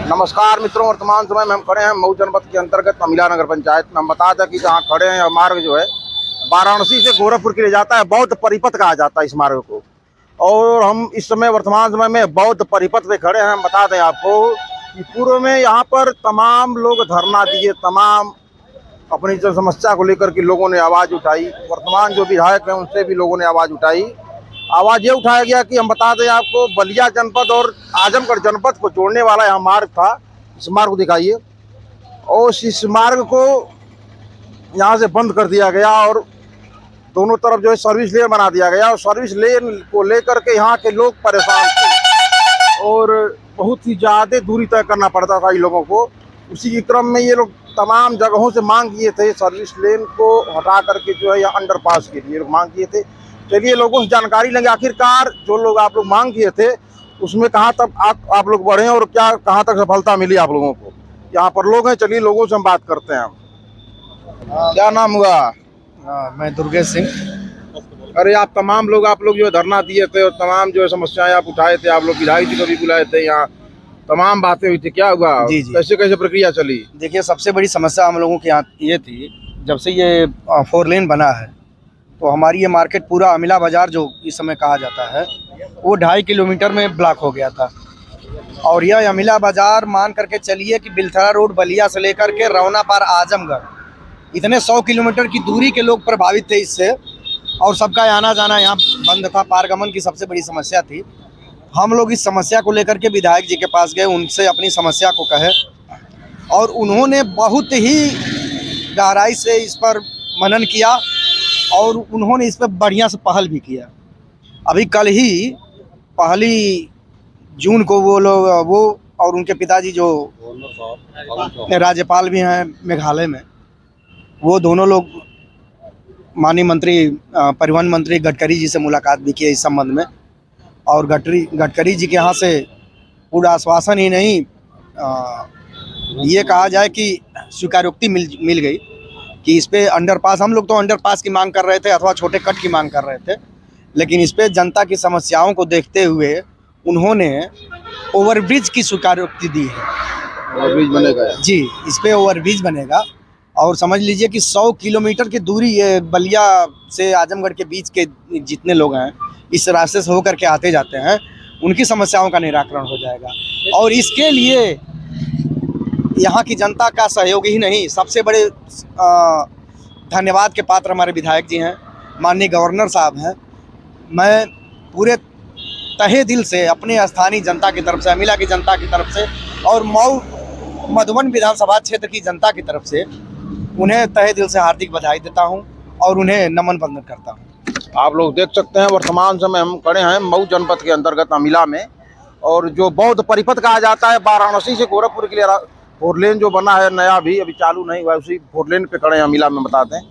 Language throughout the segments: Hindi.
नमस्कार मित्रों, वर्तमान समय में हम खड़े हैं मऊ जनपद के अंतर्गत अमिला नगर पंचायत में। हम बता दें कि जहाँ खड़े हैं मार्ग जो है वाराणसी से गोरखपुर के लिए जाता है। बौद्ध परिपथ कहा जाता है इस मार्ग को। और हम इस समय वर्तमान समय में बौद्ध परिपथ पे खड़े हैं। हम बता दें आपको कि पूर्व में यहाँ पर तमाम लोग धरना दिए, तमाम अपनी जो समस्या को लेकर के लोगों ने आवाज़ उठाई। वर्तमान जो विधायक हैं उनसे भी लोगों ने आवाज़ उठाई। आवाज़ ये उठाया गया कि हम बता दें आपको, बलिया जनपद और आजमगढ़ जनपद को जोड़ने वाला यहाँ मार्ग था। इस मार्ग को दिखाइए। और इस मार्ग को यहाँ से बंद कर दिया गया और दोनों तरफ जो है सर्विस लेन बना दिया गया। और सर्विस लेन को लेकर के यहाँ के लोग परेशान थे और बहुत ही ज़्यादा दूरी तय करना पड़ता था इन लोगों को। उसी के क्रम में ये लोग तमाम जगहों से मांग किए थे, सर्विस लेन को हटा करके जो है या अंडरपास के लिए लोग मांग किए थे। चलिए लोगों से जानकारी लेंगे, आखिरकार जो लोग आप लोग मांग किए थे उसमें कहाँ तक आप लोग बढ़े और क्या कहाँ तक सफलता मिली आप लोगों को। यहाँ पर लोग हैं, चलिए लोगों से हम बात करते हैं। क्या नाम हुआ? मैं दुर्गेश सिंह। अरे आप तमाम लोग आप लोग जो धरना दिए थे और तमाम जो समस्याएं आप उठाए थे, आप लोग विधायक जी को भी बुलाए थे, यहाँ तमाम बातें हुई थी, क्या हुआ? जी। कैसे कैसे प्रक्रिया चली? देखिए, सबसे बड़ी समस्या हम लोगों के यहाँ ये थी, जब से ये 4 लेन बना है तो हमारी ये मार्केट पूरा अमिला बाज़ार जो इस समय कहा जाता है वो 2.5 किलोमीटर में ब्लॉक हो गया था। और यह अमिला बाज़ार मान करके चलिए कि बिलथरा रोड बलिया से लेकर के रौना पार आजमगढ़ इतने 100 किलोमीटर की दूरी के लोग प्रभावित थे इससे। और सबका आना जाना यहाँ बंद था, पारगमन की सबसे बड़ी समस्या थी। हम लोग इस समस्या को लेकर के विधायक जी के पास गए, उनसे अपनी समस्या को कहे और उन्होंने बहुत ही गहराई से इस पर मनन किया और उन्होंने इस पर बढ़िया से पहल भी किया। अभी कल ही 1 जून को वो और उनके पिताजी जो राज्यपाल भी हैं मेघालय में, वो दोनों लोग माननीय मंत्री परिवहन मंत्री गडकरी जी से मुलाकात भी की इस संबंध में। और गडकरी जी के यहाँ से पूरा आश्वासन ही नहीं, ये कहा जाए कि स्वीकारोक्ति मिल गई कि इस पे अंडरपास, हम लोग तो अंडरपास की मांग कर रहे थे अथवा छोटे कट की मांग कर रहे थे, लेकिन इस पे जनता की समस्याओं को देखते हुए उन्होंने ओवरब्रिज की स्वीकारोक्ति दी है। ओवरब्रिज बनेगा जी, इस पे ओवरब्रिज बनेगा। और समझ लीजिए कि 100 किलोमीटर की दूरी ये बलिया से आजमगढ़ के बीच के जितने लोग हैं इस रास्ते से होकर के आते जाते हैं, उनकी समस्याओं का निराकरण हो जाएगा। और इसके लिए यहाँ की जनता का सहयोग ही नहीं, सबसे बड़े धन्यवाद के पात्र हमारे विधायक जी हैं, माननीय गवर्नर साहब हैं। मैं पूरे तहे दिल से अपने स्थानीय जनता की तरफ से, अमिला की जनता की तरफ से और मऊ मधुबन विधानसभा क्षेत्र की जनता की तरफ से उन्हें तहे दिल से हार्दिक बधाई देता हूं और उन्हें नमन बंदन करता हूं। आप लोग देख सकते हैं वर्तमान समय हम खड़े हैं मऊ जनपद के अंतर्गत अमिला में। और जो बौद्ध परिपथ कहा जाता है, वाराणसी से गोरखपुर के लिए 4 लेन जो बना है नया, भी अभी चालू नहीं हुआ, उसी 4 लेन पे खड़े हैं अमिला में बताते हैं।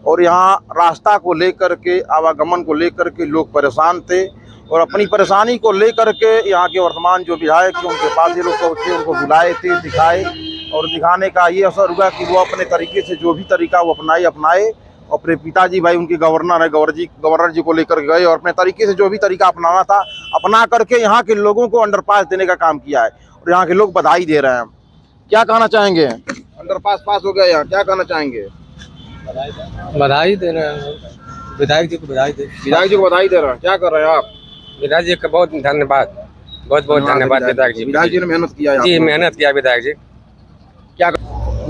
और यहाँ रास्ता को लेकर के, आवागमन को लेकर के लोग परेशान थे और अपनी परेशानी को लेकर के यहाँ के वर्तमान जो विधायक थे उनके पास ये लोग पहुँचे, उनको बुलाए थे, दिखाए। और दिखाने का ये असर हुआ कि वो अपने तरीके से जो भी तरीका वो अपनाए। अपने पिताजी भाई उनके गवर्नर है, गवर्नर जी को लेकर गए और अपने तरीके से जो भी तरीका अपनाना था अपना करके यहाँ के लोगों को अंडरपास देने का काम किया है। और यहाँ के लोग बधाई दे रहे हैं। क्या कहना चाहेंगे? अंडरपास पास हो गया यहाँ, क्या कहना चाहेंगे? बधाई दे रहे हैं विधायक जी को, विधायक जी को बधाई दे रहे हैं। क्या कर रहे हैं आप? विधायक जी का बहुत धन्यवाद, बहुत धन्यवाद विधायक जी। विधायक जी ने मेहनत किया जी, मेहनत किया विधायक जी। क्या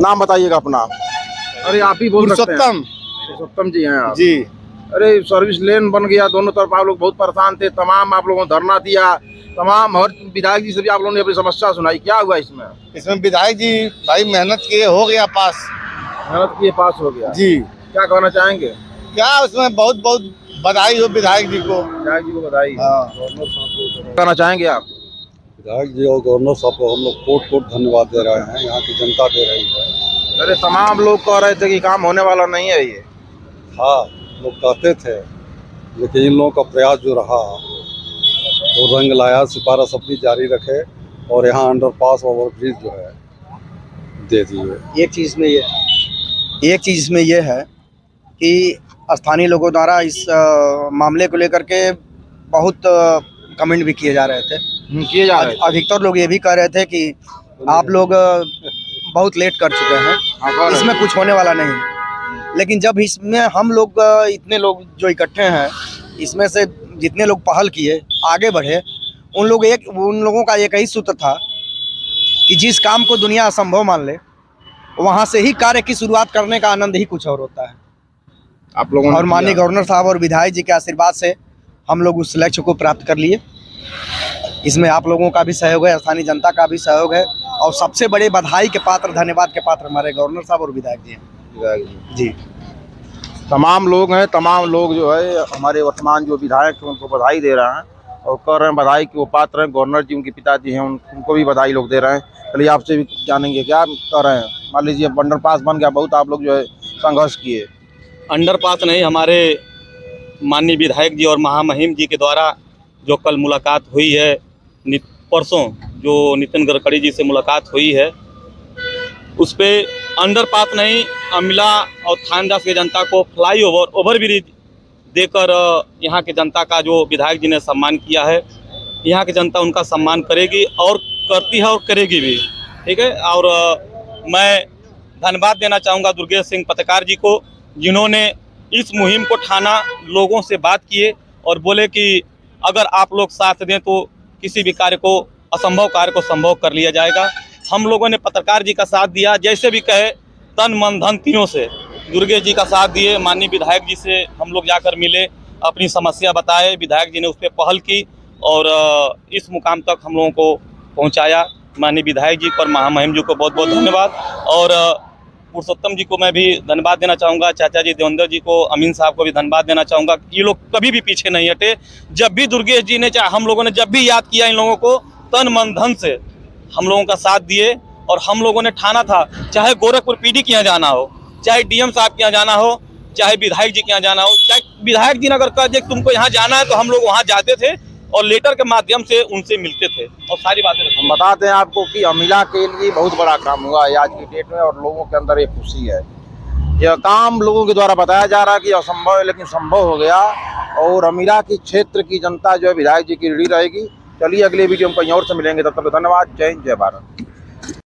नाम बताइएगा अपना? अरे आप ही बोल सकते हैं। पुरुषोत्तम जी हैं आप? जी। अरे सर्विस लेन बन गया, दोनों तरफ आप लोग बहुत परेशान थे, तमाम आप लोगों ने धरना दिया, तमाम हर विधायक जी से भी आप लोगों ने अपनी समस्या सुनाई। क्या हुआ इसमें? इसमें विधायक जी भाई मेहनत किए, हो गया पास। मेहनत किए पास हो गया जी। क्या कहना चाहेंगे? क्या उसमें बहुत बहुत बधाई हो विधायक जी को। विधायक जी को बधाई। कहना चाहेंगे आप? विधायक जी और गवर्नर साहब को हम लोग कोट धन्यवाद दे रहे हैं, यहाँ की जनता दे रही है। अरे तमाम लोग कह रहे थे कि काम होने वाला नहीं है ये। हाँ, लोग कहते थे, लेकिन इन लोगों का प्रयास जो रहा वो रंग लाया। सिफारिश अपनी जारी रखे और यहाँ अंडरपास ओवरब्रिज जो है दे दिए। एक चीज़ में ये है कि स्थानीय लोगों द्वारा इस मामले को लेकर के बहुत कमेंट भी किए जा रहे थे। किए जा रहे थे। अधिकतर लोग ये भी कह रहे थे कि आप लोग बहुत लेट कर चुके हैं, इसमें कुछ होने वाला नहीं है। लेकिन जब इसमें हम लोग इतने लोग जो इकट्ठे हैं, इसमें से जितने लोग पहल किए, आगे बढ़े, उन लोगों का एक ही सूत्र था कि जिस काम को दुनिया असंभव मान ले, वहाँ से ही कार्य की शुरुआत करने का आनंद ही कुछ और होता है। आप लोगों ने और माननीय गवर्नर साहब और विधायक जी के आशीर्वाद से हम लोग उस लक्ष्य को प्राप्त कर लिए। इसमें आप लोगों का भी सहयोग है, स्थानीय जनता का भी सहयोग है, और सबसे बड़े बधाई के पात्र, धन्यवाद के पात्र हमारे गवर्नर साहब और विधायक जी हैं। जी, तमाम लोग हैं, तमाम लोग जो है हमारे वर्तमान जो विधायक हैं उनको बधाई दे रहे हैं और कह रहे हैं बधाई के वो पात्र हैं। गवर्नर जी, उनके पिताजी हैं, उनको भी बधाई लोग दे रहे हैं। चलिए आपसे भी जानेंगे क्या कह रहे हैं। मान लीजिए अंडरपास बन गया, बहुत आप लोग जो है संघर्ष किए। अंडरपास नहीं, हमारे माननीय विधायक जी और महामहिम जी के द्वारा जो कल मुलाकात हुई है, परसों जो नितिन गडकरी जी से मुलाकात हुई है, उस पे अंडरपास नहीं, अमिला और थानदास की जनता को फ्लाईओवर, ओवरब्रिज देकर यहाँ के जनता का जो विधायक जी ने सम्मान किया है, यहाँ की जनता उनका सम्मान करेगी और करती है और करेगी भी। ठीक है। और मैं धन्यवाद देना चाहूँगा दुर्गेश सिंह पत्रकार जी को, जिन्होंने इस मुहिम को ठाना, लोगों से बात किए और बोले कि अगर आप लोग साथ दें तो किसी भी कार्य को, असंभव कार्य को संभव कर लिया जाएगा। हम लोगों ने पत्रकार जी का साथ दिया, जैसे भी कहे तन मन धन तीनों से दुर्गेश जी का साथ दिए। माननीय विधायक जी से हम लोग जाकर मिले, अपनी समस्या बताए, विधायक जी ने उस पर पहल की और इस मुकाम तक हम लोगों को पहुंचाया। माननीय विधायक जी पर महामहिम जी को बहुत बहुत धन्यवाद। और पुरुषोत्तम जी को मैं भी धन्यवाद देना चाहूँगा, चाचा जी देवेंद्र जी को, अमीन साहब को भी धन्यवाद देना चाहूँगा। ये लोग कभी भी पीछे नहीं हटे। जब भी दुर्गेश जी ने, चाहे हम लोगों ने जब भी याद किया इन लोगों को, तन मन धन से हम लोगों का साथ दिए। और हम लोगों ने ठाना था, चाहे गोरखपुर पीडी के यहाँ जाना हो, चाहे डीएम साहब के यहाँ जाना हो, चाहे विधायक जी के यहाँ जाना हो, चाहे विधायक जी ने अगर कह दिया कि तुमको यहाँ जाना है, तो हम लोग वहाँ जाते थे और लेटर के माध्यम से उनसे मिलते थे और सारी बातें हम बताते हैं आपको कि अमिला के लिए बहुत बड़ा काम हुआ है आज की डेट में और लोगों के अंदर एक खुशी है। यह काम लोगों के द्वारा बताया जा रहा है कि असंभव है, लेकिन संभव हो गया और अमिला की क्षेत्र की जनता जो है विधायक जी की ऋणी रहेगी। चलिए अगले वीडियो में कहीं और से मिलेंगे, तब तक धन्यवाद। जय हिंद, जय भारत।